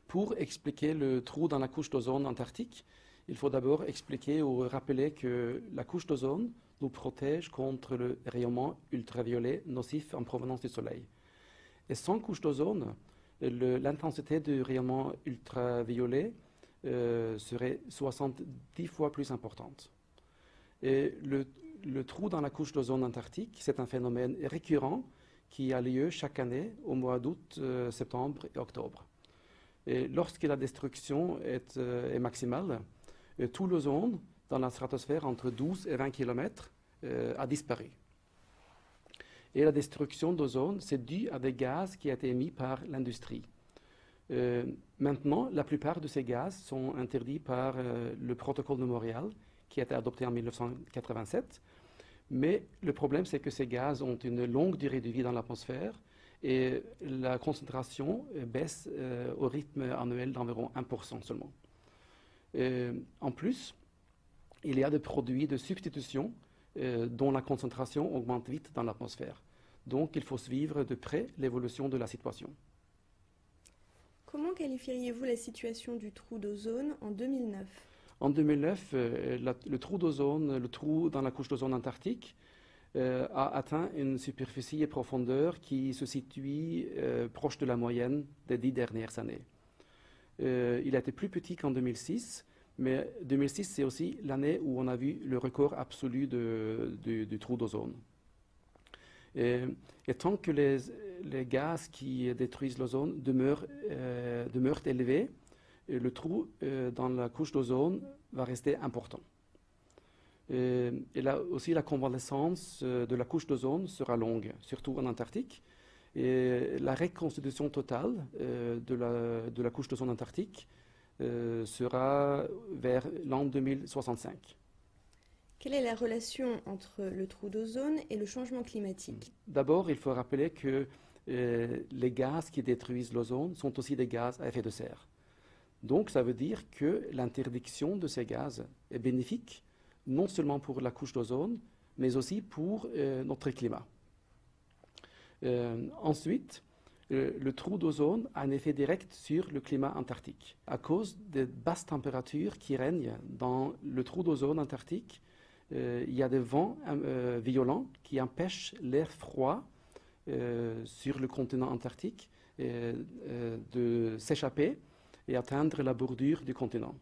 Pour expliquer le trou dans la couche d'ozone antarctique, il faut d'abord expliquer ou rappeler que la couche d'ozone nous protège contre le rayonnement ultraviolet nocif en provenance du Soleil. Et sans couche d'ozone, l'intensité du rayonnement ultraviolet serait 70 fois plus importante. Et le trou dans la couche d'ozone antarctique, c'est un phénomène récurrent qui a lieu chaque année au mois d'août, septembre et octobre. Et lorsque la destruction est maximale, tout l'ozone dans la stratosphère entre 12 et 20 km a disparu. Et la destruction d'ozone, c'est dû à des gaz qui ont été émis par l'industrie. Maintenant, la plupart de ces gaz sont interdits par le protocole de Montréal, qui a été adopté en 1987. Mais le problème, c'est que ces gaz ont une longue durée de vie dans l'atmosphère et la concentration baisse au rythme annuel d'environ 1% seulement. En plus, il y a des produits de substitution dont la concentration augmente vite dans l'atmosphère. Donc, il faut suivre de près l'évolution de la situation. Comment qualifieriez-vous la situation du trou d'ozone en 2009? En 2009, le trou d'ozone, le trou dans la couche d'ozone antarctique, a atteint une superficie et profondeur qui se situe proche de la moyenne des 10 dernières années. Il a été plus petit qu'en 2006, mais 2006, c'est aussi l'année où on a vu le record absolu du trou d'ozone. Et tant que les gaz qui détruisent l'ozone demeurent élevés, le trou dans la couche d'ozone va rester important. Et là aussi, la convalescence de la couche d'ozone sera longue, surtout en Antarctique. Et la reconstitution totale de la couche d'ozone antarctique sera vers l'an 2065. Quelle est la relation entre le trou d'ozone et le changement climatique? D'abord, il faut rappeler que les gaz qui détruisent l'ozone sont aussi des gaz à effet de serre. Donc, ça veut dire que l'interdiction de ces gaz est bénéfique, non seulement pour la couche d'ozone, mais aussi pour notre climat. Ensuite, le trou d'ozone a un effet direct sur le climat antarctique. À cause des basses températures qui règnent dans le trou d'ozone antarctique, il y a des vents violents qui empêchent l'air froid sur le continent antarctique de s'échapper et atteindre la bordure du continent.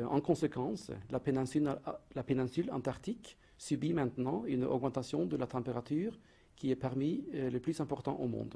En conséquence, la péninsule antarctique subit maintenant une augmentation de la température qui est parmi les plus importants au monde.